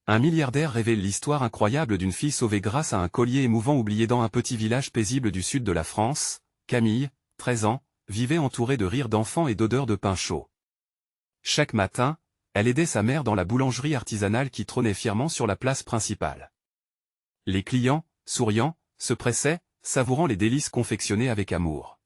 Un milliardaire révèle l'histoire incroyable d'une fille sauvée grâce à un collier émouvant oublié dans un petit village paisible du sud de la France. Camille, 13 ans, vivait entourée de rires d'enfants et d'odeurs de pain chaud. Chaque matin, elle aidait sa mère dans la boulangerie artisanale qui trônait fièrement sur la place principale. Les clients, souriants, se pressaient, savourant les délices confectionnées avec amour.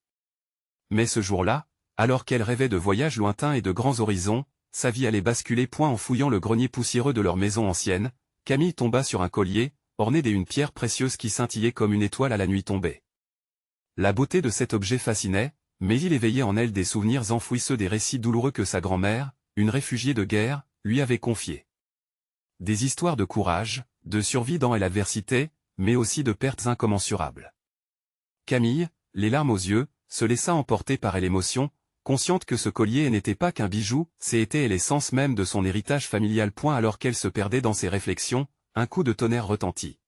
Mais ce jour-là, alors qu'elle rêvait de voyages lointains et de grands horizons, sa vie allait basculer. En fouillant le grenier poussiéreux de leur maison ancienne, Camille tomba sur un collier, orné d'une pierre précieuse qui scintillait comme une étoile à la nuit tombée. La beauté de cet objet fascinait, mais il éveillait en elle des souvenirs enfouis, ceux des récits douloureux que sa grand-mère, une réfugiée de guerre, lui avait confiés. Des histoires de courage, de survie dans l'adversité, mais aussi de pertes incommensurables. Camille, les larmes aux yeux, se laissa emporter par l'émotion, consciente que ce collier n'était pas qu'un bijou, c'était l'essence même de son héritage familial. Alors qu'elle se perdait dans ses réflexions, un coup de tonnerre retentit.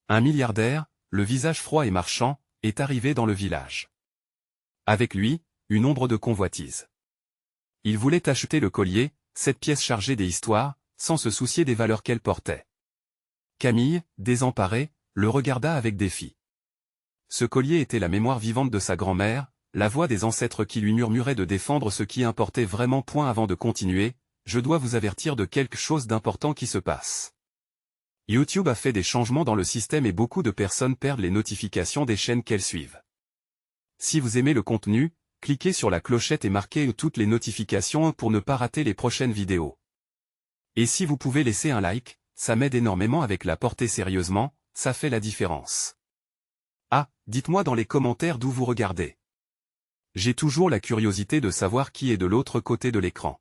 Un milliardaire, le visage froid et marchand, est arrivé dans le village. Avec lui, une ombre de convoitise. Il voulait acheter le collier, cette pièce chargée des histoires, sans se soucier des valeurs qu'elle portait. Camille, désemparée, le regarda avec défi. Ce collier était la mémoire vivante de sa grand-mère, la voix des ancêtres qui lui murmuraient de défendre ce qui importait vraiment. Avant de continuer, je dois vous avertir de quelque chose d'important qui se passe. YouTube a fait des changements dans le système et beaucoup de personnes perdent les notifications des chaînes qu'elles suivent. Si vous aimez le contenu, cliquez sur la clochette et marquez toutes les notifications pour ne pas rater les prochaines vidéos. Et si vous pouvez laisser un like, ça m'aide énormément. Avec la portée sérieusement, ça fait la différence. Ah, dites-moi dans les commentaires d'où vous regardez. J'ai toujours la curiosité de savoir qui est de l'autre côté de l'écran.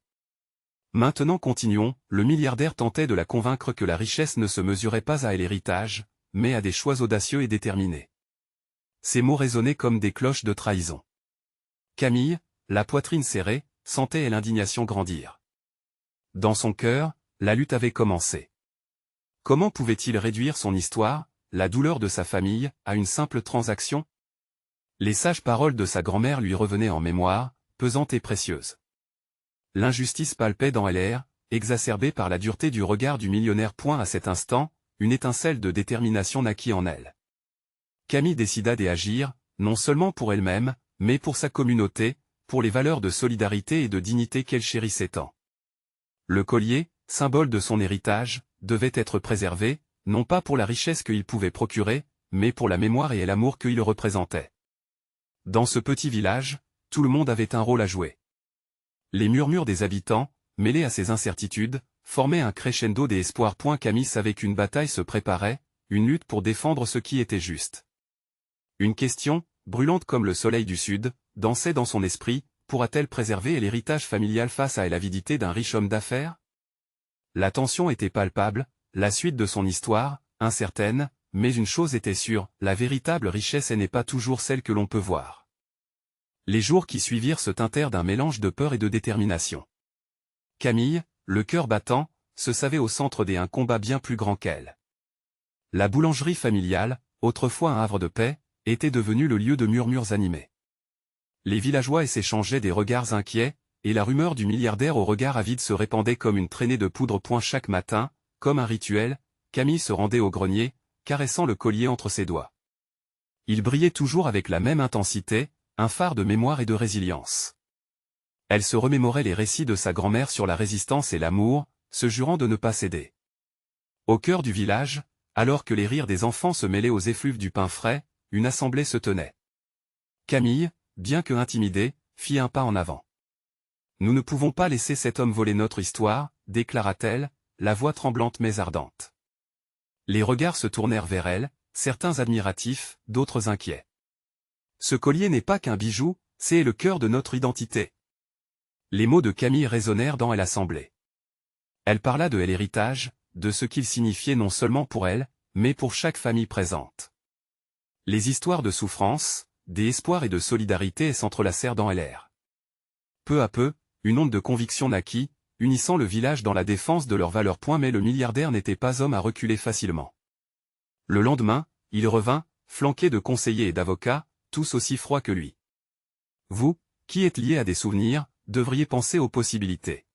Maintenant continuons. Le milliardaire tentait de la convaincre que la richesse ne se mesurait pas à l'héritage, mais à des choix audacieux et déterminés. Ces mots résonnaient comme des cloches de trahison. Camille, la poitrine serrée, sentait l'indignation grandir. Dans son cœur, la lutte avait commencé. Comment pouvait-il réduire son histoire, la douleur de sa famille, à une simple transaction? Les sages paroles de sa grand-mère lui revenaient en mémoire, pesantes et précieuses. L'injustice palpait dans l'air, exacerbée par la dureté du regard du millionnaire. À cet instant, une étincelle de détermination naquit en elle. Camille décida d'agir, non seulement pour elle-même, mais pour sa communauté, pour les valeurs de solidarité et de dignité qu'elle chérissait tant. Le collier, symbole de son héritage, devait être préservé, non pas pour la richesse qu'il pouvait procurer, mais pour la mémoire et l'amour qu'il représentait. Dans ce petit village, tout le monde avait un rôle à jouer. Les murmures des habitants, mêlés à ces incertitudes, formaient un crescendo des espoirs. Camille savait qu'une bataille se préparait, une lutte pour défendre ce qui était juste. Une question, brûlante comme le soleil du sud, dansait dans son esprit: pourra-t-elle préserver l'héritage familial face à l'avidité d'un riche homme d'affaires? La tension était palpable, la suite de son histoire, incertaine, mais une chose était sûre, la véritable richesse n'est pas toujours celle que l'on peut voir. Les jours qui suivirent se teintèrent d'un mélange de peur et de détermination. Camille, le cœur battant, se savait au centre d'un combat bien plus grand qu'elle. La boulangerie familiale, autrefois un havre de paix, était devenue le lieu de murmures animés. Les villageois s'échangeaient des regards inquiets, et la rumeur du milliardaire au regard avide se répandait comme une traînée de poudre. Chaque matin, comme un rituel, Camille se rendait au grenier, caressant le collier entre ses doigts. Il brillait toujours avec la même intensité, un phare de mémoire et de résilience. Elle se remémorait les récits de sa grand-mère sur la résistance et l'amour, se jurant de ne pas céder. Au cœur du village, alors que les rires des enfants se mêlaient aux effluves du pain frais, une assemblée se tenait. Camille, bien que intimidée, fit un pas en avant. « Nous ne pouvons pas laisser cet homme voler notre histoire, déclara-t-elle, la voix tremblante mais ardente. Les regards se tournèrent vers elle, certains admiratifs, d'autres inquiets. Ce collier n'est pas qu'un bijou, c'est le cœur de notre identité. Les mots de Camille résonnèrent dans l'assemblée. Elle parla de l'héritage, de ce qu'il signifiait non seulement pour elle, mais pour chaque famille présente. Les histoires de souffrance, d'espoir et de solidarité s'entrelacèrent dans l'air. Peu à peu, une onde de conviction naquit, unissant le village dans la défense de leurs valeurs. Mais le milliardaire n'était pas homme à reculer facilement. Le lendemain, il revint, flanqué de conseillers et d'avocats, tous aussi froids que lui. Vous, qui êtes lié à des souvenirs, devriez penser aux possibilités.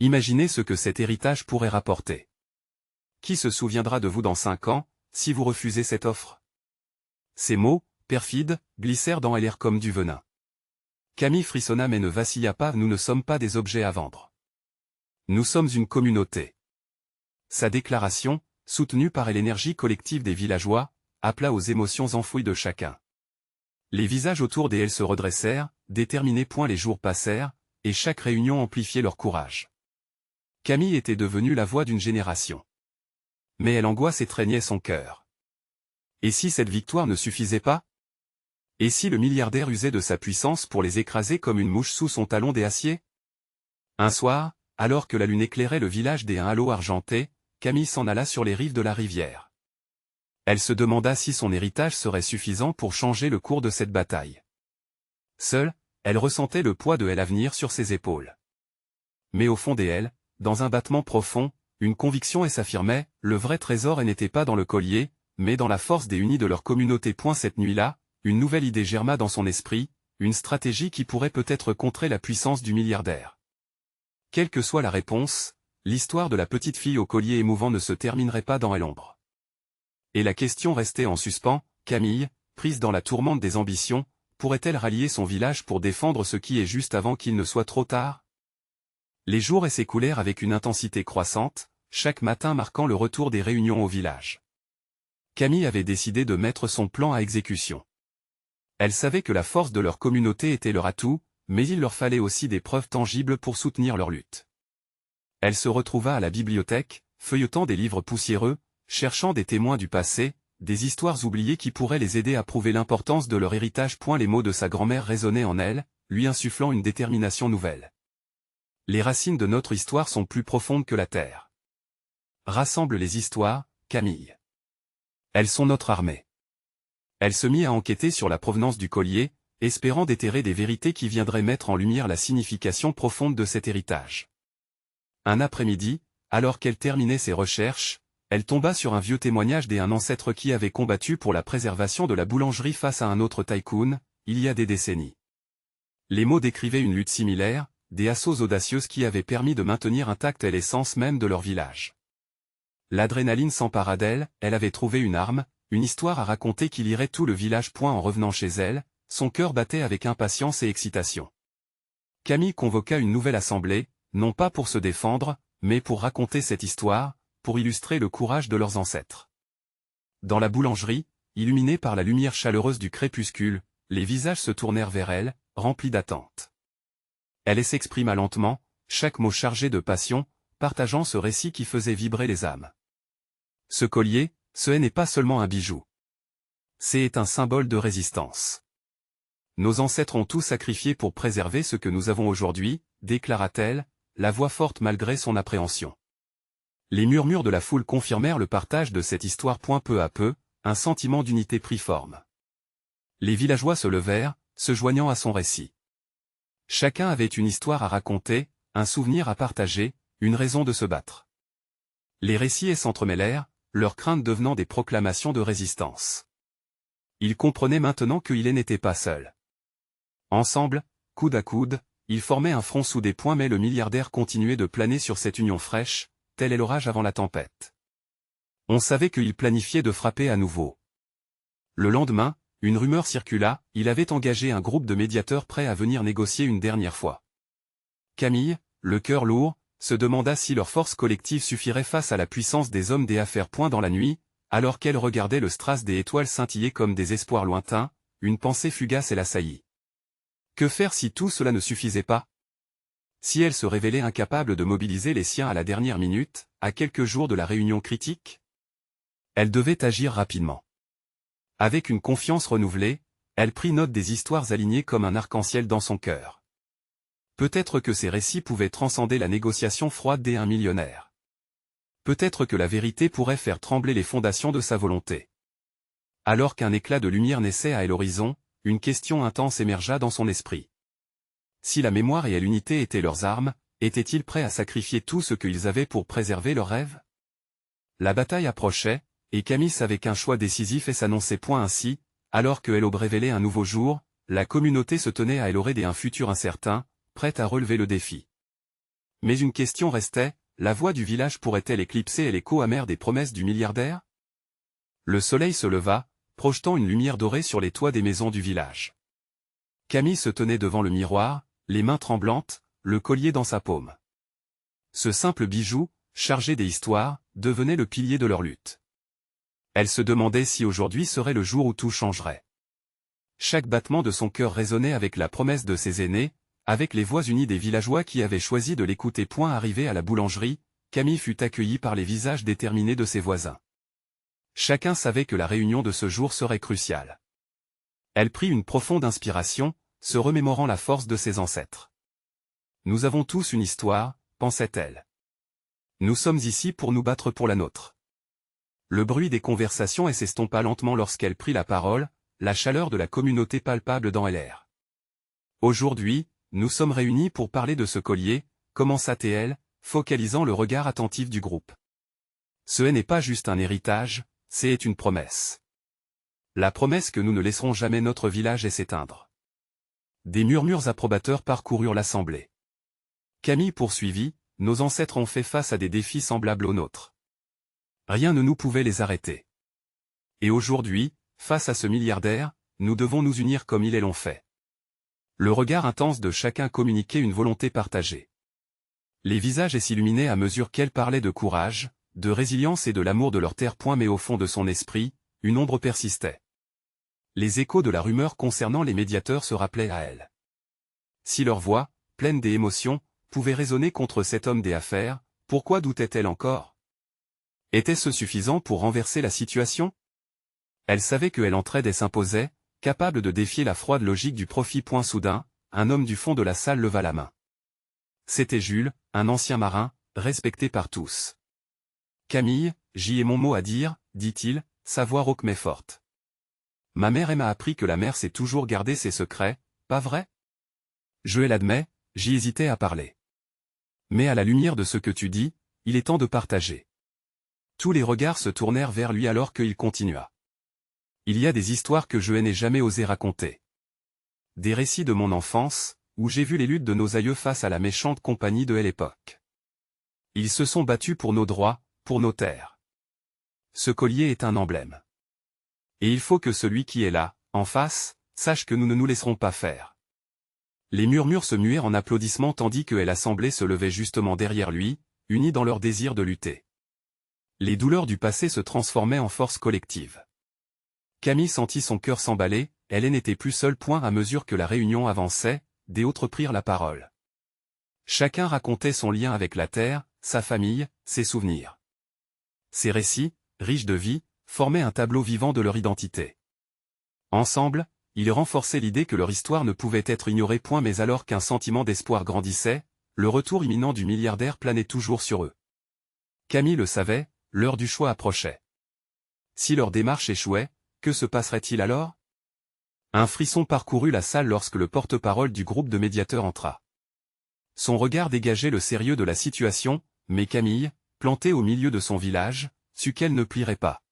Imaginez ce que cet héritage pourrait rapporter. Qui se souviendra de vous dans 5 ans, si vous refusez cette offre? Ces mots, perfides, glissèrent dans l'air comme du venin. Camille frissonna mais ne vacilla pas. Nous ne sommes pas des objets à vendre. Nous sommes une communauté. Sa déclaration, soutenue par l'énergie collective des villageois, appela aux émotions enfouies de chacun. Les visages autour d'elle se redressèrent, déterminés. Les jours passèrent, et chaque réunion amplifiait leur courage. Camille était devenue la voix d'une génération. Mais elle angoisse étreignait son cœur. Et si cette victoire ne suffisait pas? Et si le milliardaire usait de sa puissance pour les écraser comme une mouche sous son talon d'acier? Un soir, alors que la lune éclairait le village des un halo argenté, Camille s'en alla sur les rives de la rivière. Elle se demanda si son héritage serait suffisant pour changer le cours de cette bataille. Seule, elle ressentait le poids de l'avenir sur ses épaules. Mais au fond d'elle, dans un battement profond, une conviction s'affirmait, le vrai trésor n'était pas dans le collier, mais dans la force des unis de leur communauté. Cette nuit-là, une nouvelle idée germa dans son esprit, une stratégie qui pourrait peut-être contrer la puissance du milliardaire. Quelle que soit la réponse, l'histoire de la petite fille au collier émouvant ne se terminerait pas dans l'ombre. Et la question restait en suspens, Camille, prise dans la tourmente des ambitions, pourrait-elle rallier son village pour défendre ce qui est juste avant qu'il ne soit trop tard? Les jours s'écoulèrent avec une intensité croissante, chaque matin marquant le retour des réunions au village. Camille avait décidé de mettre son plan à exécution. Elle savait que la force de leur communauté était leur atout, mais il leur fallait aussi des preuves tangibles pour soutenir leur lutte. Elle se retrouva à la bibliothèque, feuilletant des livres poussiéreux, cherchant des témoins du passé, des histoires oubliées qui pourraient les aider à prouver l'importance de leur héritage. Les mots de sa grand-mère résonnaient en elle, lui insufflant une détermination nouvelle. Les racines de notre histoire sont plus profondes que la terre. Rassemble les histoires, Camille. Elles sont notre armée. Elle se mit à enquêter sur la provenance du collier, espérant déterrer des vérités qui viendraient mettre en lumière la signification profonde de cet héritage. Un après-midi, alors qu'elle terminait ses recherches, elle tomba sur un vieux témoignage d'un ancêtre qui avait combattu pour la préservation de la boulangerie face à un autre tycoon, il y a des décennies. Les mots décrivaient une lutte similaire, des assauts audacieuses qui avaient permis de maintenir intacte l'essence même de leur village. L'adrénaline s'empara d'elle, elle avait trouvé une arme, une histoire à raconter qui lirait tout le village. En revenant chez elle, son cœur battait avec impatience et excitation. Camille convoqua une nouvelle assemblée, non pas pour se défendre, mais pour raconter cette histoire, pour illustrer le courage de leurs ancêtres. Dans la boulangerie, illuminée par la lumière chaleureuse du crépuscule, les visages se tournèrent vers elle, remplis d'attente. Elle s'exprima lentement, chaque mot chargé de passion, partageant ce récit qui faisait vibrer les âmes. Ce collier, ce n'est pas seulement un bijou. C'est un symbole de résistance. Nos ancêtres ont tout sacrifié pour préserver ce que nous avons aujourd'hui, déclara-t-elle, la voix forte malgré son appréhension. Les murmures de la foule confirmèrent le partage de cette histoire. Peu à peu, un sentiment d'unité prit forme. Les villageois se levèrent, se joignant à son récit. Chacun avait une histoire à raconter, un souvenir à partager, une raison de se battre. Les récits s'entremêlèrent, leurs craintes devenant des proclamations de résistance. Ils comprenaient maintenant qu'ils n'étaient pas seuls. Ensemble, coude à coude, ils formaient un front soudé. Mais le milliardaire continuait de planer sur cette union fraîche, tel est l'orage avant la tempête. On savait qu'il planifiait de frapper à nouveau. Le lendemain, une rumeur circula, il avait engagé un groupe de médiateurs prêts à venir négocier une dernière fois. Camille, le cœur lourd, se demanda si leur force collective suffirait face à la puissance des hommes des affaires. Dans la nuit, alors qu'elle regardait le strass des étoiles scintiller comme des espoirs lointains, une pensée fugace l'assaillit. Que faire si tout cela ne suffisait pas? Si elle se révélait incapable de mobiliser les siens à la dernière minute, à quelques jours de la réunion critique? Elle devait agir rapidement. Avec une confiance renouvelée, elle prit note des histoires alignées comme un arc-en-ciel dans son cœur. Peut-être que ces récits pouvaient transcender la négociation froide d'un millionnaire. Peut-être que la vérité pourrait faire trembler les fondations de sa volonté. Alors qu'un éclat de lumière naissait à l'horizon, une question intense émergea dans son esprit. Si la mémoire et l'unité étaient leurs armes, étaient-ils prêts à sacrifier tout ce qu'ils avaient pour préserver leurs rêves? La bataille approchait, et Camille savait qu'un choix décisif s'annonçait. Ainsi, alors que Hello révélait un nouveau jour, la communauté se tenait à Hello un futur incertain, prête à relever le défi. Mais une question restait, la voix du village pourrait-elle éclipser l'écho amer des promesses du milliardaire? Le soleil se leva, projetant une lumière dorée sur les toits des maisons du village. Camille se tenait devant le miroir, les mains tremblantes, le collier dans sa paume. Ce simple bijou, chargé des histoires, devenait le pilier de leur lutte. Elle se demandait si aujourd'hui serait le jour où tout changerait. Chaque battement de son cœur résonnait avec la promesse de ses aînés, avec les voix unies des villageois qui avaient choisi de l'écouter. Arrivée à la boulangerie, Camille fut accueillie par les visages déterminés de ses voisins. Chacun savait que la réunion de ce jour serait cruciale. Elle prit une profonde inspiration, se remémorant la force de ses ancêtres. « Nous avons tous une histoire », pensait-elle. « Nous sommes ici pour nous battre pour la nôtre. » Le bruit des conversations s'estompa lentement lorsqu'elle prit la parole, la chaleur de la communauté palpable dans l'air. « Aujourd'hui, nous sommes réunis pour parler de ce collier, » commença-t-elle, focalisant le regard attentif du groupe. « Ce n'est pas juste un héritage, c'est une promesse. La promesse que nous ne laisserons jamais notre village s'éteindre. » Des murmures approbateurs parcoururent l'assemblée. Camille poursuivit, « Nos ancêtres ont fait face à des défis semblables aux nôtres. Rien ne nous pouvait les arrêter. Et aujourd'hui, face à ce milliardaire, nous devons nous unir comme ils l'ont fait. » Le regard intense de chacun communiquait une volonté partagée. Les visages s'illuminaient à mesure qu'elle parlait de courage, de résilience et de l'amour de leur terre. Mais au fond de son esprit, une ombre persistait. Les échos de la rumeur concernant les médiateurs se rappelaient à elle. Si leur voix, pleine d'émotions, pouvait résonner contre cet homme des affaires, pourquoi doutait-elle encore? Était-ce suffisant pour renverser la situation? Elle savait qu'elle entrait et s'imposait, capable de défier la froide logique du profit. Soudain, un homme du fond de la salle leva la main. C'était Jules, un ancien marin, respecté par tous. « Camille, j'y ai mon mot à dire, » dit-il, sa voix rauque mais forte. « Ma mère m'a appris que la mer sait toujours garder ses secrets, pas vrai? Je l'admets, j'y hésitais à parler. Mais à la lumière de ce que tu dis, il est temps de partager. » Tous les regards se tournèrent vers lui alors qu'il continua. « Il y a des histoires que je n'ai jamais osé raconter. Des récits de mon enfance, où j'ai vu les luttes de nos aïeux face à la méchante compagnie de l'époque. Ils se sont battus pour nos droits, pour nos terres. Ce collier est un emblème. Et il faut que celui qui est là, en face, sache que nous ne nous laisserons pas faire. » Les murmures se muèrent en applaudissements tandis que l'assemblée se levait justement derrière lui, unis dans leur désir de lutter. Les douleurs du passé se transformaient en force collective. Camille sentit son cœur s'emballer, elle n'était plus seule. À mesure que la réunion avançait, des autres prirent la parole. Chacun racontait son lien avec la terre, sa famille, ses souvenirs. Ces récits, riches de vie, formaient un tableau vivant de leur identité. Ensemble, ils renforçaient l'idée que leur histoire ne pouvait être ignorée. Mais alors qu'un sentiment d'espoir grandissait, le retour imminent du milliardaire planait toujours sur eux. Camille le savait, l'heure du choix approchait. Si leur démarche échouait, que se passerait-il alors? Un frisson parcourut la salle lorsque le porte-parole du groupe de médiateurs entra. Son regard dégageait le sérieux de la situation, mais Camille, plantée au milieu de son village, sut qu'elle ne plierait pas.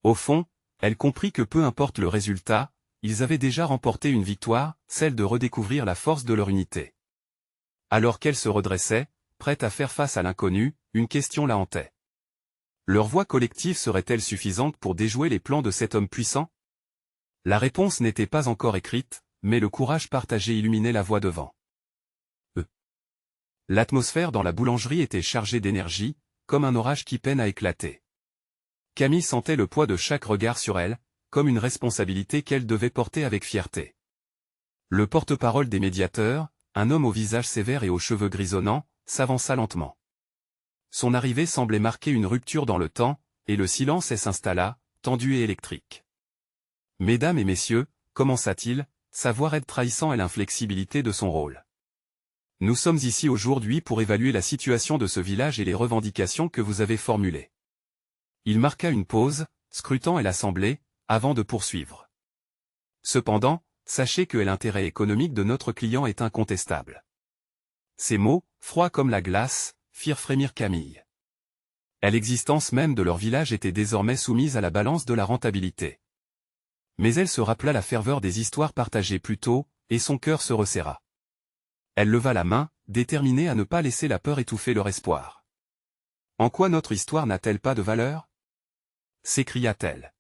Au fond, elle comprit que peu importe le résultat, ils avaient déjà remporté une victoire, celle de redécouvrir la force de leur unité. Alors qu'elle se redressait, prête à faire face à l'inconnu, une question la hantait. Leur voix collective serait-elle suffisante pour déjouer les plans de cet homme puissant? La réponse n'était pas encore écrite, mais le courage partagé illuminait la voie devant. L'atmosphère dans la boulangerie était chargée d'énergie, comme un orage qui peine à éclater. Camille sentait le poids de chaque regard sur elle, comme une responsabilité qu'elle devait porter avec fierté. Le porte-parole des médiateurs, un homme au visage sévère et aux cheveux grisonnants, s'avança lentement. Son arrivée semblait marquer une rupture dans le temps, et le silence s'installa, tendu et électrique. « Mesdames et messieurs », commença-t-il, sa voix raide trahissant l'inflexibilité de son rôle. « Nous sommes ici aujourd'hui pour évaluer la situation de ce village et les revendications que vous avez formulées. » Il marqua une pause, scrutant l'assemblée, avant de poursuivre. « Cependant, sachez que l'intérêt économique de notre client est incontestable. » Ces mots, froids comme la glace, firent frémir Camille. L'existence même de leur village était désormais soumise à la balance de la rentabilité. Mais elle se rappela la ferveur des histoires partagées plus tôt, et son cœur se resserra. Elle leva la main, déterminée à ne pas laisser la peur étouffer leur espoir. En quoi notre histoire n'a-t-elle pas de valeur? S'écria-t-elle.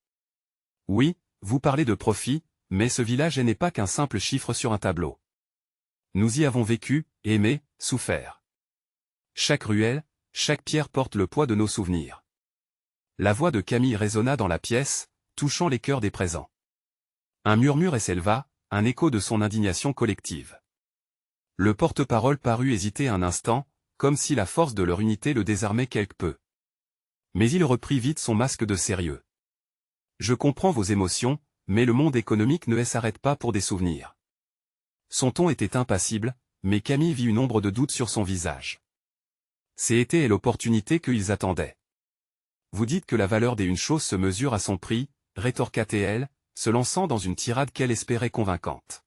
Oui, vous parlez de profit, mais ce village n'est pas qu'un simple chiffre sur un tableau. Nous y avons vécu, aimé, souffert. Chaque ruelle, chaque pierre porte le poids de nos souvenirs. La voix de Camille résonna dans la pièce, touchant les cœurs des présents. Un murmure s'éleva, un écho de son indignation collective. Le porte-parole parut hésiter un instant, comme si la force de leur unité le désarmait quelque peu. Mais il reprit vite son masque de sérieux. Je comprends vos émotions, mais le monde économique ne s'arrête pas pour des souvenirs. Son ton était impassible, mais Camille vit une ombre de doute sur son visage. C'était l'opportunité qu'ils attendaient. Vous dites que la valeur d'une chose se mesure à son prix, rétorqua-t-elle, se lançant dans une tirade qu'elle espérait convaincante.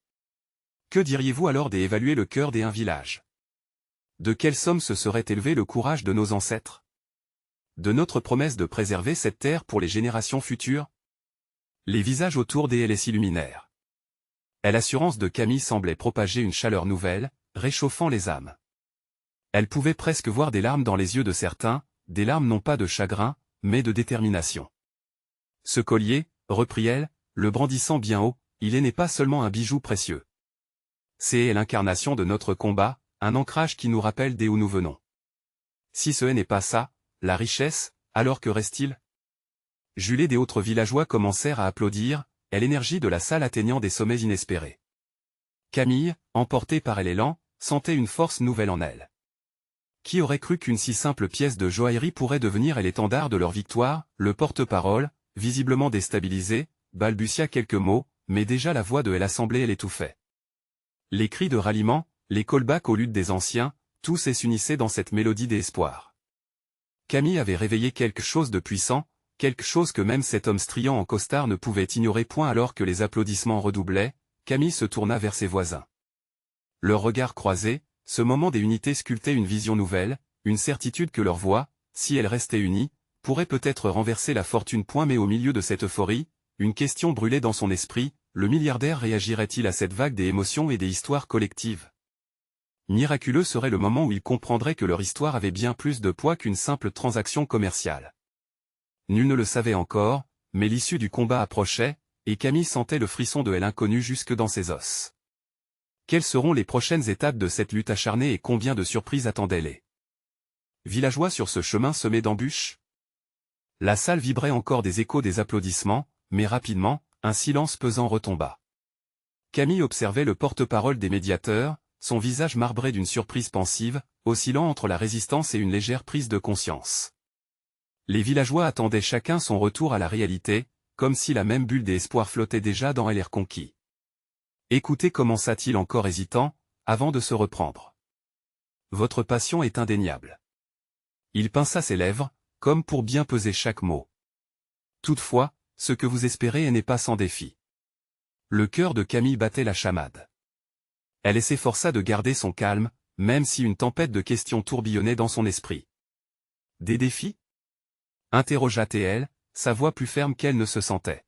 Que diriez-vous alors d'évaluer le cœur d'un village? De quelle somme se serait élevé le courage de nos ancêtres? De notre promesse de préserver cette terre pour les générations futures? Les visages autour d'elle s'illuminèrent. L'assurance de Camille semblait propager une chaleur nouvelle, réchauffant les âmes. Elle pouvait presque voir des larmes dans les yeux de certains, des larmes non pas de chagrin, mais de détermination. Ce collier, reprit-elle, le brandissant bien haut, il n'est pas seulement un bijou précieux. C'est l'incarnation de notre combat, un ancrage qui nous rappelle d'où nous venons. Si ce n'est pas ça, la richesse, alors que reste-t-il? Jules et des autres villageois commencèrent à applaudir, et l'énergie de la salle atteignant des sommets inespérés. Camille, emportée par l'élan, sentait une force nouvelle en elle. Qui aurait cru qu'une si simple pièce de joaillerie pourrait devenir l'étendard de leur victoire? Le porte-parole, visiblement déstabilisé, balbutia quelques mots, mais déjà la voix de l'assemblée l'étouffait. Les cris de ralliement, les callbacks aux luttes des anciens, tous s'unissaient dans cette mélodie d'espoir. Camille avait réveillé quelque chose de puissant, quelque chose que même cet homme striant en costard ne pouvait ignorer point. Alors que les applaudissements redoublaient, Camille se tourna vers ses voisins. Leurs regards croisés, ce moment des unités sculptait une vision nouvelle, une certitude que leur voix, si elle restait unie, pourrait peut-être renverser la fortune. Mais au milieu de cette euphorie, une question brûlait dans son esprit, le milliardaire réagirait-il à cette vague des émotions et des histoires collectives? Miraculeux serait le moment où ils comprendraient que leur histoire avait bien plus de poids qu'une simple transaction commerciale. Nul ne le savait encore, mais l'issue du combat approchait, et Camille sentait le frisson de l'inconnu jusque dans ses os. Quelles seront les prochaines étapes de cette lutte acharnée et combien de surprises attendaient les villageois sur ce chemin semé d'embûches? La salle vibrait encore des échos des applaudissements, mais rapidement, un silence pesant retomba. Camille observait le porte-parole des médiateurs, son visage marbré d'une surprise pensive, oscillant entre la résistance et une légère prise de conscience. Les villageois attendaient chacun son retour à la réalité, comme si la même bulle d'espoir flottait déjà dans l'air conquis. Écoutez, commença-t-il encore hésitant, avant de se reprendre. Votre passion est indéniable. Il pinça ses lèvres, comme pour bien peser chaque mot. Toutefois, ce que vous espérez n'est pas sans défi. Le cœur de Camille battait la chamade. Elle s'efforça de garder son calme, même si une tempête de questions tourbillonnait dans son esprit. Des défis? Interrogea-t-elle, sa voix plus ferme qu'elle ne se sentait.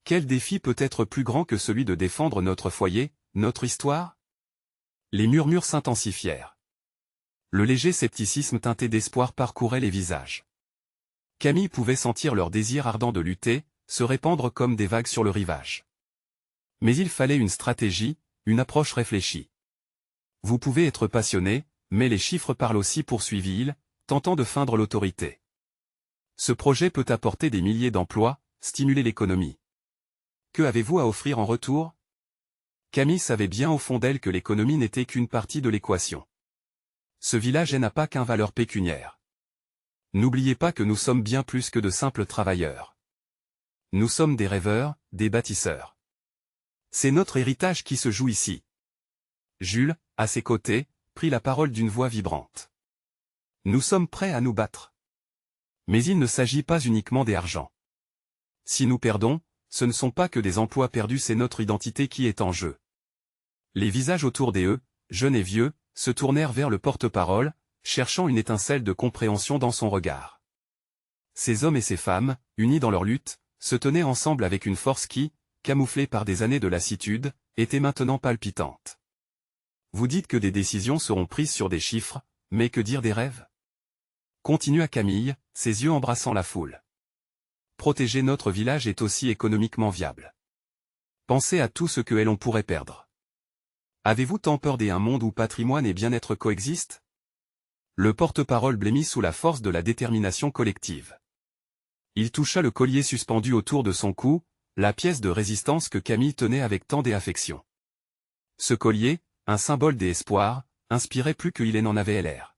Quel défi peut être plus grand que celui de défendre notre foyer, notre histoire? Les murmures s'intensifièrent. Le léger scepticisme teinté d'espoir parcourait les visages. Camille pouvait sentir leur désir ardent de lutter, se répandre comme des vagues sur le rivage. Mais il fallait une stratégie, une approche réfléchie. Vous pouvez être passionné, mais les chiffres parlent aussi, poursuivit-il, tentant de feindre l'autorité. Ce projet peut apporter des milliers d'emplois, stimuler l'économie. Que avez-vous à offrir en retour? Camille savait bien au fond d'elle que l'économie n'était qu'une partie de l'équation. Ce village n'a pas qu'une valeur pécuniaire. N'oubliez pas que nous sommes bien plus que de simples travailleurs. Nous sommes des rêveurs, des bâtisseurs. C'est notre héritage qui se joue ici. Jules, à ses côtés, prit la parole d'une voix vibrante. Nous sommes prêts à nous battre. Mais il ne s'agit pas uniquement des argents. Si nous perdons, ce ne sont pas que des emplois perdus, c'est notre identité qui est en jeu. Les visages autour d'eux, jeunes et vieux, se tournèrent vers le porte-parole, cherchant une étincelle de compréhension dans son regard. Ces hommes et ces femmes, unis dans leur lutte, se tenaient ensemble avec une force qui, camouflée par des années de lassitude, était maintenant palpitante. Vous dites que des décisions seront prises sur des chiffres, mais que dire des rêves? Continua Camille, ses yeux embrassant la foule. Protéger notre village est aussi économiquement viable. Pensez à tout ce que l'on pourrait perdre. Avez-vous tant peur d'un monde où patrimoine et bien-être coexistent? Le porte-parole blêmit sous la force de la détermination collective. Il toucha le collier suspendu autour de son cou, la pièce de résistance que Camille tenait avec tant d'affection. Ce collier, un symbole des espoirs, inspirait plus qu'il n'en avait l'air.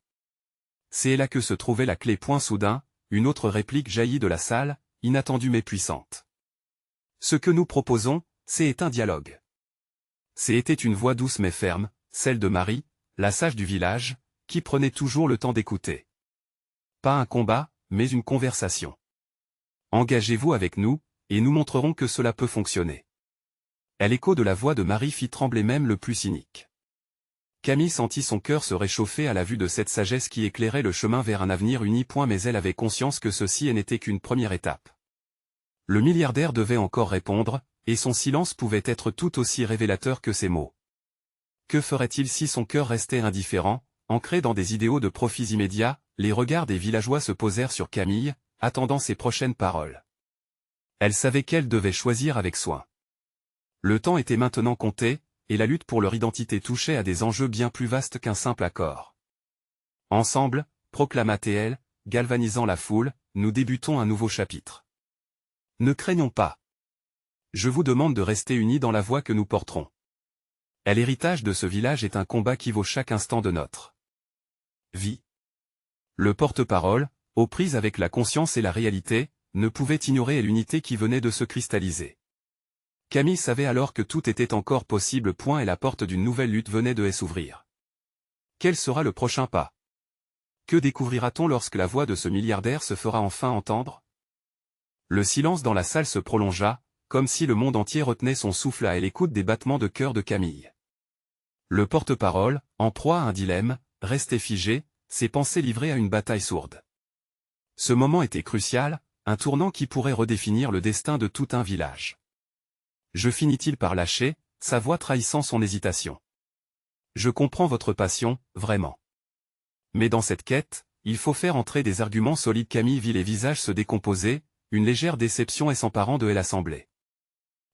C'est là que se trouvait la clé. Soudain, une autre réplique jaillit de la salle, inattendue mais puissante. Ce que nous proposons, c'est un dialogue. C'était une voix douce mais ferme, celle de Marie, la sage du village, qui prenait toujours le temps d'écouter. Pas un combat, mais une conversation. Engagez-vous avec nous, et nous montrerons que cela peut fonctionner. L'écho de la voix de Marie fit trembler même le plus cynique. Camille sentit son cœur se réchauffer à la vue de cette sagesse qui éclairait le chemin vers un avenir uni. Mais elle avait conscience que ceci n'était qu'une première étape. Le milliardaire devait encore répondre, et son silence pouvait être tout aussi révélateur que ses mots. Que ferait-il si son cœur restait indifférent, ancré dans des idéaux de profits immédiats? Les regards des villageois se posèrent sur Camille, attendant ses prochaines paroles. Elle savait qu'elle devait choisir avec soin. Le temps était maintenant compté, et la lutte pour leur identité touchait à des enjeux bien plus vastes qu'un simple accord. Ensemble, proclama-t-elle, galvanisant la foule, nous débutons un nouveau chapitre. Ne craignons pas. Je vous demande de rester unis dans la voie que nous porterons. L'héritage de ce village est un combat qui vaut chaque instant de notre vie. Le porte-parole, aux prises avec la conscience et la réalité, ne pouvait ignorer l'unité qui venait de se cristalliser. Camille savait alors que tout était encore possible. Et la porte d'une nouvelle lutte venait de s'ouvrir. Quel sera le prochain pas? Que découvrira-t-on lorsque la voix de ce milliardaire se fera enfin entendre? Le silence dans la salle se prolongea, comme si le monde entier retenait son souffle à l'écoute des battements de cœur de Camille. Le porte-parole, en proie à un dilemme, restait figé, ses pensées livrées à une bataille sourde. Ce moment était crucial, un tournant qui pourrait redéfinir le destin de tout un village. Je finis-t-il par lâcher, sa voix trahissant son hésitation. Je comprends votre passion, vraiment. Mais dans cette quête, il faut faire entrer des arguments solides. Camille vit les visages se décomposer, une légère déception s'emparant de l'assemblée.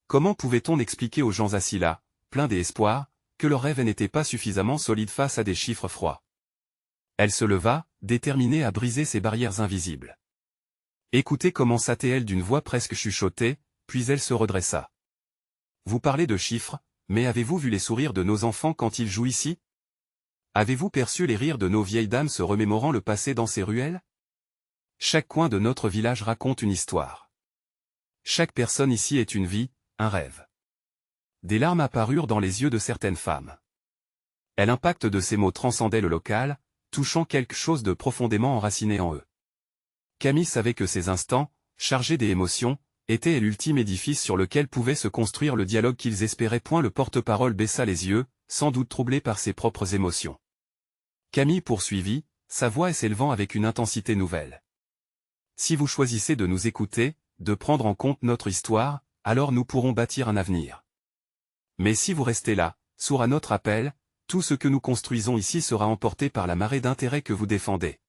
Comment pouvait-on expliquer aux gens assis là, pleins d'espoir, que leur rêve n'était pas suffisamment solide face à des chiffres froids? Elle se leva, déterminée à briser ces barrières invisibles. Écoutez, commença-t-elle d'une voix presque chuchotée, puis elle se redressa. Vous parlez de chiffres, mais avez-vous vu les sourires de nos enfants quand ils jouent ici? Avez-vous perçu les rires de nos vieilles dames se remémorant le passé dans ces ruelles? Chaque coin de notre village raconte une histoire. Chaque personne ici est une vie, un rêve. Des larmes apparurent dans les yeux de certaines femmes. L'impact de ces mots transcendait le local, touchant quelque chose de profondément enraciné en eux. Camille savait que ces instants, chargés d'émotions, étaient l'ultime édifice sur lequel pouvait se construire le dialogue qu'ils espéraient. Le porte-parole baissa les yeux, sans doute troublé par ses propres émotions. Camille poursuivit, sa voix s'élevant avec une intensité nouvelle. Si vous choisissez de nous écouter, de prendre en compte notre histoire, alors nous pourrons bâtir un avenir. Mais si vous restez là, sourd à notre appel, tout ce que nous construisons ici sera emporté par la marée d'intérêt que vous défendez.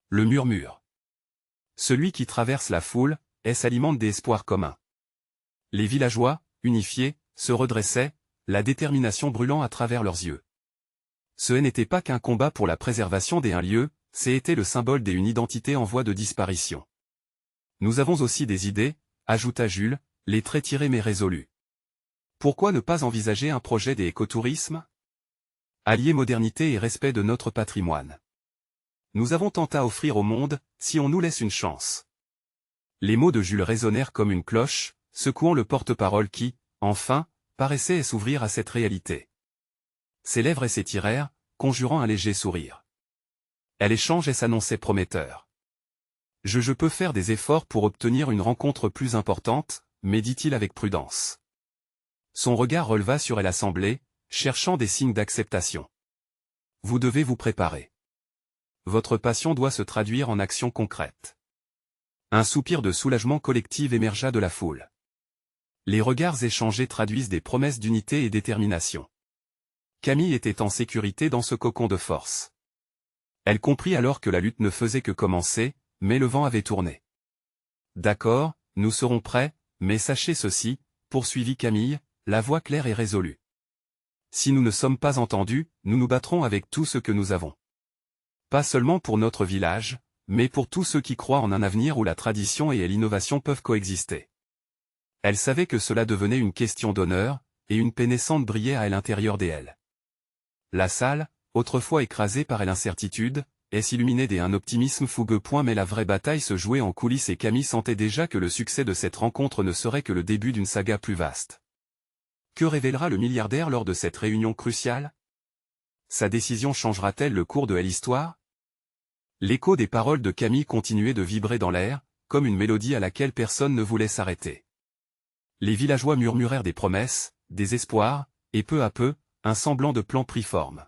Le murmure. Celui qui traverse la foule, s'alimente d'espoir commun. Les villageois, unifiés, se redressaient, la détermination brûlant à travers leurs yeux. Ce n'était pas qu'un combat pour la préservation des lieux, c'était le symbole d'une identité en voie de disparition. Nous avons aussi des idées, ajouta Jules, les traits tirés mais résolus. Pourquoi ne pas envisager un projet d'écotourisme? Allier modernité et respect de notre patrimoine. Nous avons tant à offrir au monde, si on nous laisse une chance. Les mots de Jules résonnèrent comme une cloche, secouant le porte-parole qui, enfin, paraissait s'ouvrir à cette réalité. Ses lèvres s'étirèrent, conjurant un léger sourire. L'échange s'annonçait prometteur. Je peux faire des efforts pour obtenir une rencontre plus importante, mais dit-il avec prudence. Son regard releva sur l'assemblée, cherchant des signes d'acceptation. Vous devez vous préparer. Votre passion doit se traduire en actions concrètes. Un soupir de soulagement collectif émergea de la foule. Les regards échangés traduisent des promesses d'unité et détermination. Camille était en sécurité dans ce cocon de force. Elle comprit alors que la lutte ne faisait que commencer, mais le vent avait tourné. D'accord, nous serons prêts, mais sachez ceci, poursuivit Camille, la voix claire et résolue. Si nous ne sommes pas entendus, nous nous battrons avec tout ce que nous avons. Pas seulement pour notre village, mais pour tous ceux qui croient en un avenir où la tradition et l'innovation peuvent coexister. Elle savait que cela devenait une question d'honneur, et une paix naissante brillait à l'intérieur d'elle. La salle, autrefois écrasée par l'incertitude, s'illuminait d'un optimisme fougueux. Mais la vraie bataille se jouait en coulisses et Camille sentait déjà que le succès de cette rencontre ne serait que le début d'une saga plus vaste. Que révélera le milliardaire lors de cette réunion cruciale? Sa décision changera-t-elle le cours de l'histoire? L'écho des paroles de Camille continuait de vibrer dans l'air, comme une mélodie à laquelle personne ne voulait s'arrêter. Les villageois murmurèrent des promesses, des espoirs, et peu à peu, un semblant de plan prit forme.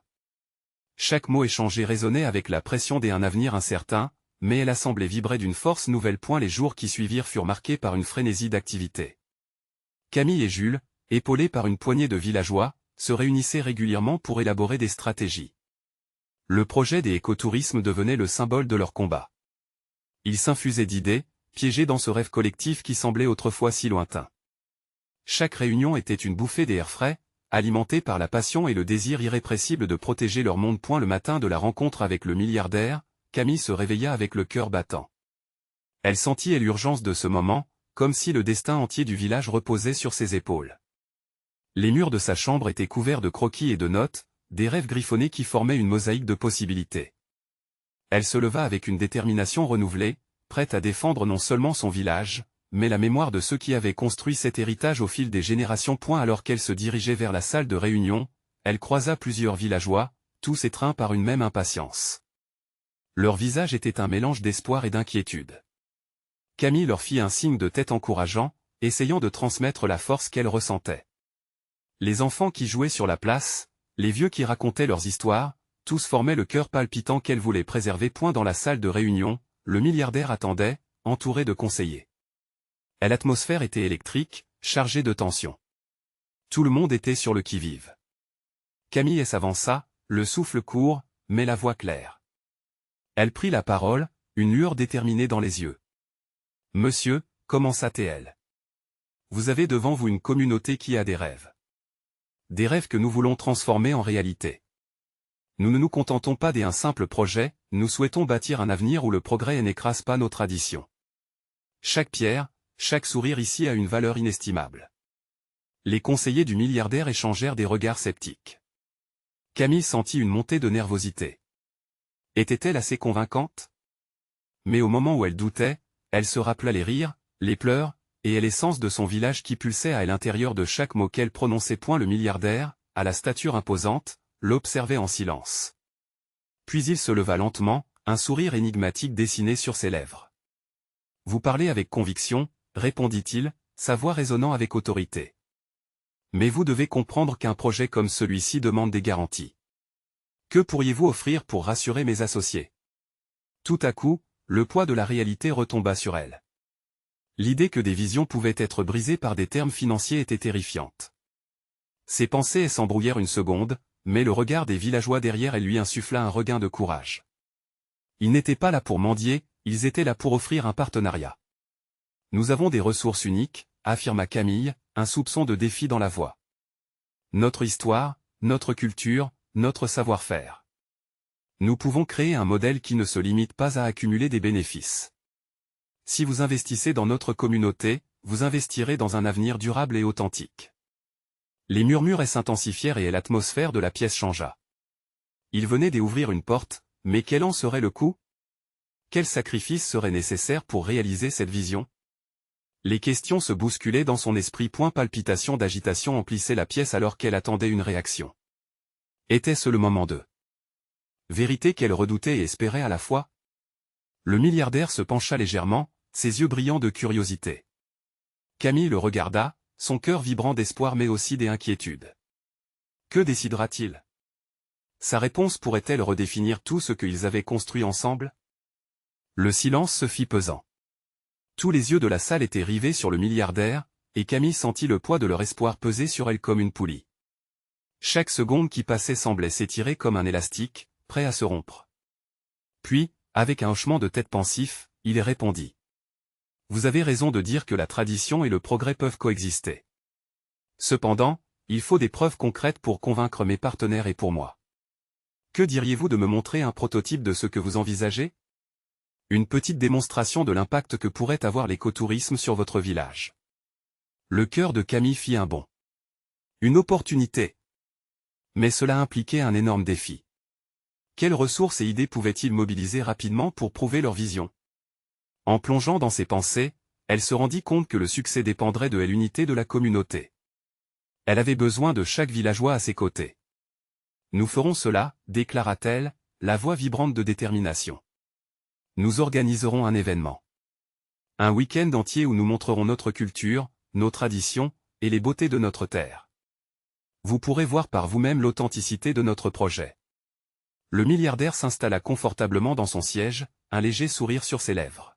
Chaque mot échangé résonnait avec la pression d'un avenir incertain, mais elle semblait vibrer d'une force nouvelle. Les jours qui suivirent furent marqués par une frénésie d'activité. Camille et Jules, épaulés par une poignée de villageois, se réunissaient régulièrement pour élaborer des stratégies. Le projet des écotourismes devenait le symbole de leur combat. Ils s'infusaient d'idées, piégés dans ce rêve collectif qui semblait autrefois si lointain. Chaque réunion était une bouffée d'air frais, alimentée par la passion et le désir irrépressible de protéger leur monde. Le matin de la rencontre avec le milliardaire, Camille se réveilla avec le cœur battant. Elle sentit l'urgence de ce moment, comme si le destin entier du village reposait sur ses épaules. Les murs de sa chambre étaient couverts de croquis et de notes, des rêves griffonnés qui formaient une mosaïque de possibilités. Elle se leva avec une détermination renouvelée, prête à défendre non seulement son village, mais la mémoire de ceux qui avaient construit cet héritage au fil des générations. Alors qu'elle se dirigeait vers la salle de réunion, elle croisa plusieurs villageois, tous étreints par une même impatience. Leur visage était un mélange d'espoir et d'inquiétude. Camille leur fit un signe de tête encourageant, essayant de transmettre la force qu'elle ressentait. Les enfants qui jouaient sur la place, les vieux qui racontaient leurs histoires, tous formaient le cœur palpitant qu'elle voulait préserver. Dans la salle de réunion, le milliardaire attendait, entouré de conseillers. L'atmosphère était électrique, chargée de tension. Tout le monde était sur le qui-vive. Camille s'avança, le souffle court, mais la voix claire. Elle prit la parole, une lueur déterminée dans les yeux. « Monsieur, commença-t-elle. Vous avez devant vous une communauté qui a des rêves. Des rêves que nous voulons transformer en réalité. Nous ne nous contentons pas d'un simple projet, nous souhaitons bâtir un avenir où le progrès n'écrase pas nos traditions. Chaque pierre, chaque sourire ici a une valeur inestimable. » Les conseillers du milliardaire échangèrent des regards sceptiques. Camille sentit une montée de nervosité. Était-elle assez convaincante? Mais au moment où elle doutait, elle se rappela les rires, les pleurs, et l'essence de son village qui pulsait à l'intérieur de chaque mot qu'elle prononçait. Le milliardaire, à la stature imposante, l'observait en silence. Puis il se leva lentement, un sourire énigmatique dessiné sur ses lèvres. « Vous parlez avec conviction, » répondit-il, sa voix résonnant avec autorité. « Mais vous devez comprendre qu'un projet comme celui-ci demande des garanties. Que pourriez-vous offrir pour rassurer mes associés ?» Tout à coup, le poids de la réalité retomba sur elle. L'idée que des visions pouvaient être brisées par des termes financiers était terrifiante. Ses pensées s'embrouillèrent une seconde, mais le regard des villageois derrière elle lui insuffla un regain de courage. Ils n'étaient pas là pour mendier, ils étaient là pour offrir un partenariat. « Nous avons des ressources uniques, » affirma Camille, un soupçon de défi dans la voix. « Notre histoire, notre culture, notre savoir-faire. Nous pouvons créer un modèle qui ne se limite pas à accumuler des bénéfices. Si vous investissez dans notre communauté, vous investirez dans un avenir durable et authentique. » Les murmures s'intensifièrent et l'atmosphère de la pièce changea. Il venait d'ouvrir une porte, mais quel en serait le coût? Quel sacrifice serait nécessaire pour réaliser cette vision? Les questions se bousculaient dans son esprit. Palpitations d'agitation emplissaient la pièce alors qu'elle attendait une réaction. Était-ce le moment de vérité qu'elle redoutait et espérait à la fois? Le milliardaire se pencha légèrement, ses yeux brillants de curiosité. Camille le regarda, son cœur vibrant d'espoir mais aussi d'inquiétude. Que décidera-t-il? Sa réponse pourrait-elle redéfinir tout ce qu'ils avaient construit ensemble? Le silence se fit pesant. Tous les yeux de la salle étaient rivés sur le milliardaire, et Camille sentit le poids de leur espoir peser sur elle comme une poulie. Chaque seconde qui passait semblait s'étirer comme un élastique, prêt à se rompre. Puis, avec un hochement de tête pensif, il répondit. Vous avez raison de dire que la tradition et le progrès peuvent coexister. Cependant, il faut des preuves concrètes pour convaincre mes partenaires et pour moi. Que diriez-vous de me montrer un prototype de ce que vous envisagez? Une petite démonstration de l'impact que pourrait avoir l'écotourisme sur votre village. Le cœur de Camille fit un bond. Une opportunité. Mais cela impliquait un énorme défi. Quelles ressources et idées pouvaient-ils mobiliser rapidement pour prouver leur vision? En plongeant dans ses pensées, elle se rendit compte que le succès dépendrait de l'unité de la communauté. Elle avait besoin de chaque villageois à ses côtés. Nous ferons cela, déclara-t-elle, la voix vibrante de détermination. Nous organiserons un événement. Un week-end entier où nous montrerons notre culture, nos traditions, et les beautés de notre terre. Vous pourrez voir par vous-même l'authenticité de notre projet. Le milliardaire s'installa confortablement dans son siège, un léger sourire sur ses lèvres.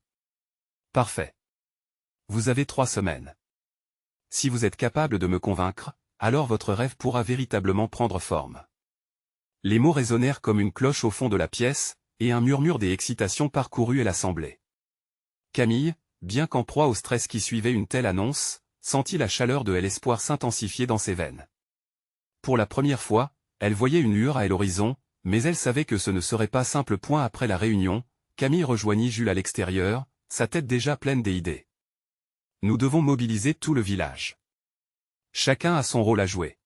Parfait. Vous avez 3 semaines. Si vous êtes capable de me convaincre, alors votre rêve pourra véritablement prendre forme. Les mots résonnèrent comme une cloche au fond de la pièce, et un murmure d'excitation parcourut l'assemblée. Camille, bien qu'en proie au stress qui suivait une telle annonce, sentit la chaleur de l'espoir s'intensifier dans ses veines. Pour la première fois, elle voyait une lueur à l'horizon, mais elle savait que ce ne serait pas simple. Après la réunion, Camille rejoignit Jules à l'extérieur, sa tête déjà pleine d'idées. Nous devons mobiliser tout le village. Chacun a son rôle à jouer.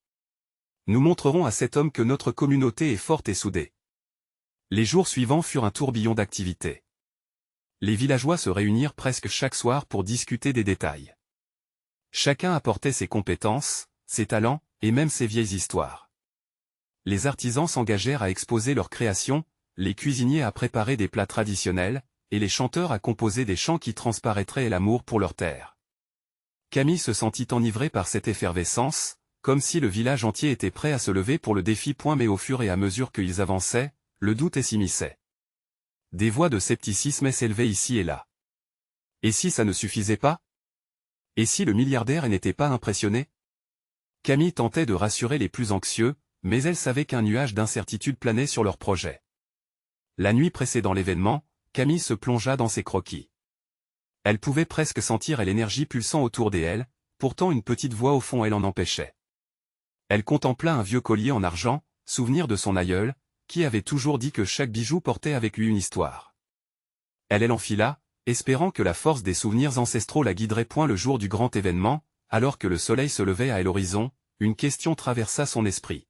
Nous montrerons à cet homme que notre communauté est forte et soudée. Les jours suivants furent un tourbillon d'activités. Les villageois se réunirent presque chaque soir pour discuter des détails. Chacun apportait ses compétences, ses talents, et même ses vieilles histoires. Les artisans s'engagèrent à exposer leurs créations, les cuisiniers à préparer des plats traditionnels, et les chanteurs à composer des chants qui transparaîtraient l'amour pour leur terre. Camille se sentit enivrée par cette effervescence, comme si le village entier était prêt à se lever pour le défi. Mais au fur et à mesure qu'ils avançaient, le doute s'immisçait. Des voix de scepticisme s'élevaient ici et là. Et si ça ne suffisait pas? Et si le milliardaire n'était pas impressionné? Camille tentait de rassurer les plus anxieux, mais elle savait qu'un nuage d'incertitude planait sur leur projet. La nuit précédant l'événement, Camille se plongea dans ses croquis. Elle pouvait presque sentir l'énergie pulsant autour d'elle, pourtant une petite voix au fond elle en empêchait. Elle contempla un vieux collier en argent, souvenir de son aïeul, qui avait toujours dit que chaque bijou portait avec lui une histoire. Elle l'enfila, espérant que la force des souvenirs ancestraux la guiderait. Le jour du grand événement, alors que le soleil se levait à l'horizon, une question traversa son esprit.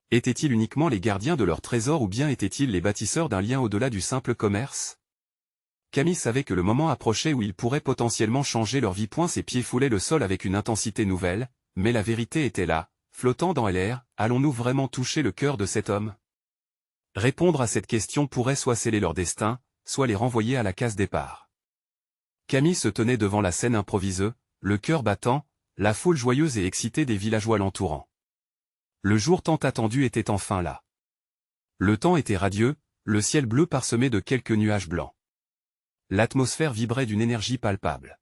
Étaient-ils uniquement les gardiens de leur trésor ou bien étaient-ils les bâtisseurs d'un lien au-delà du simple commerce? Camille savait que le moment approchait où ils pourraient potentiellement changer leur vie. Ses pieds foulaient le sol avec une intensité nouvelle, mais la vérité était là, flottant dans l'air. Allons-nous vraiment toucher le cœur de cet homme? Répondre à cette question pourrait soit sceller leur destin, soit les renvoyer à la case départ. Camille se tenait devant la scène improvisée, le cœur battant, la foule joyeuse et excitée des villageois l'entourant. Le jour tant attendu était enfin là. Le temps était radieux, le ciel bleu parsemé de quelques nuages blancs. L'atmosphère vibrait d'une énergie palpable.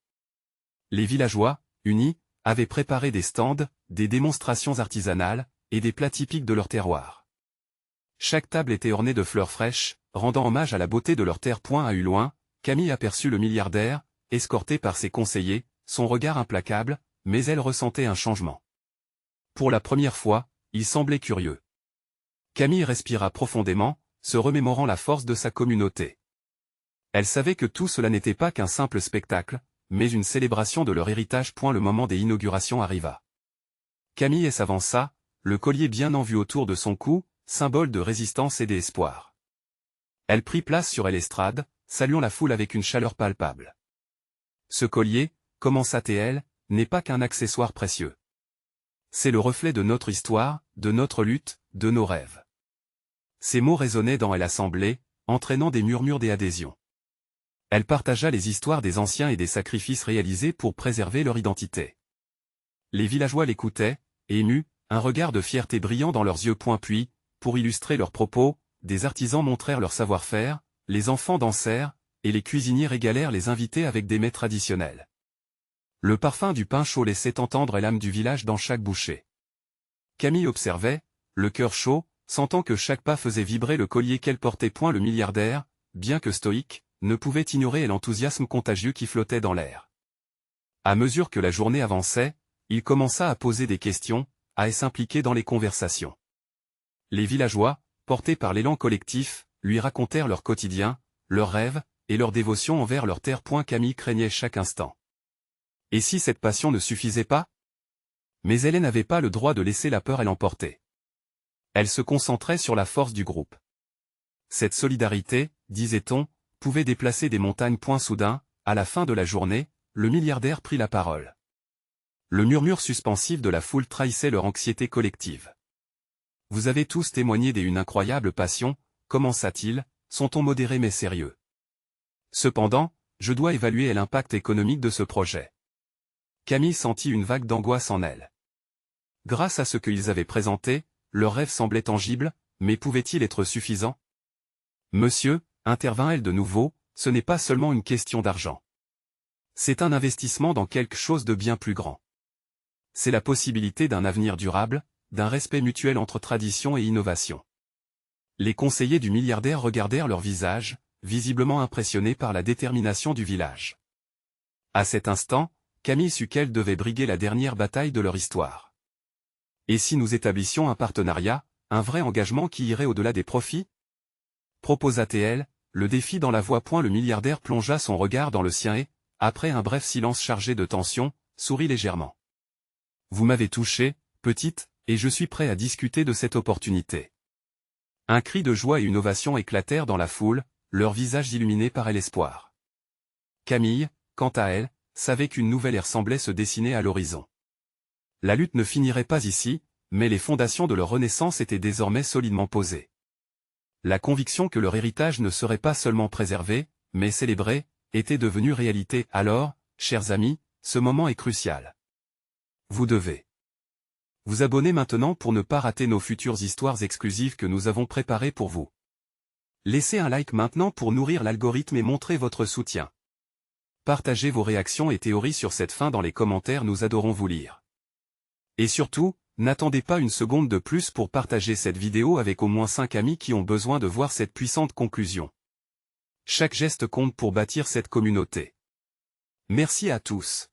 Les villageois, unis, avaient préparé des stands, des démonstrations artisanales, et des plats typiques de leur terroir. Chaque table était ornée de fleurs fraîches, rendant hommage à la beauté de leur terre. À loin, Camille aperçut le milliardaire, escorté par ses conseillers, son regard implacable, mais elle ressentait un changement. Pour la première fois, il semblait curieux. Camille respira profondément, se remémorant la force de sa communauté. Elle savait que tout cela n'était pas qu'un simple spectacle, mais une célébration de leur héritage. Le moment des inaugurations arriva. Camille s'avança, le collier bien en vue autour de son cou, symbole de résistance et d'espoir. Elle prit place sur l'estrade, saluant la foule avec une chaleur palpable. Ce collier, commença-t-elle, n'est pas qu'un accessoire précieux. C'est le reflet de notre histoire, de notre lutte, de nos rêves. Ces mots résonnaient dans l'assemblée, entraînant des murmures d'adhésion. Elle partagea les histoires des anciens et des sacrifices réalisés pour préserver leur identité. Les villageois l'écoutaient, émus, un regard de fierté brillant dans leurs yeux. Puis, pour illustrer leurs propos, des artisans montrèrent leur savoir-faire, les enfants dansèrent, et les cuisiniers régalèrent les invités avec des mets traditionnels. Le parfum du pain chaud laissait entendre l'âme du village dans chaque bouchée. Camille observait, le cœur chaud, sentant que chaque pas faisait vibrer le collier qu'elle portait. Le milliardaire, bien que stoïque, ne pouvait ignorer l'enthousiasme contagieux qui flottait dans l'air. À mesure que la journée avançait, il commença à poser des questions, à s'impliquer dans les conversations. Les villageois, portés par l'élan collectif, lui racontèrent leur quotidien, leurs rêves, et leur dévotion envers leur terre. Camille craignait chaque instant. Et si cette passion ne suffisait pas? Mais elle n'avait pas le droit de laisser la peur l'emporter. Elle se concentrait sur la force du groupe. Cette solidarité, disait-on, pouvait déplacer des montagnes. Soudain, à la fin de la journée, le milliardaire prit la parole. Le murmure suspensif de la foule trahissait leur anxiété collective. Vous avez tous témoigné d'une incroyable passion, commença-t-il, son ton modéré mais sérieux. Cependant, je dois évaluer l'impact économique de ce projet. Camille sentit une vague d'angoisse en elle. Grâce à ce qu'ils avaient présenté, leur rêve semblait tangible, mais pouvait-il être suffisant? Monsieur, intervint-elle de nouveau, ce n'est pas seulement une question d'argent. C'est un investissement dans quelque chose de bien plus grand. C'est la possibilité d'un avenir durable, d'un respect mutuel entre tradition et innovation. Les conseillers du milliardaire regardèrent leur visage, visiblement impressionnés par la détermination du village. À cet instant, Camille sut qu'elle devait briguer la dernière bataille de leur histoire. Et si nous établissions un partenariat, un vrai engagement qui irait au-delà des profits? Proposa-t-elle, le défi dans la voix. Le milliardaire plongea son regard dans le sien et, après un bref silence chargé de tension, sourit légèrement. Vous m'avez touché, petite, et je suis prêt à discuter de cette opportunité. Un cri de joie et une ovation éclatèrent dans la foule, leurs visages illuminés par l'espoir. Camille, quant à elle, savait qu'une nouvelle ère semblait se dessiner à l'horizon. La lutte ne finirait pas ici, mais les fondations de leur renaissance étaient désormais solidement posées. La conviction que leur héritage ne serait pas seulement préservé, mais célébré, était devenue réalité. Alors, chers amis, ce moment est crucial. Vous devez vous abonner maintenant pour ne pas rater nos futures histoires exclusives que nous avons préparées pour vous. Laissez un like maintenant pour nourrir l'algorithme et montrer votre soutien. Partagez vos réactions et théories sur cette fin dans les commentaires, nous adorons vous lire. Et surtout, n'attendez pas une seconde de plus pour partager cette vidéo avec au moins 5 amis qui ont besoin de voir cette puissante conclusion. Chaque geste compte pour bâtir cette communauté. Merci à tous.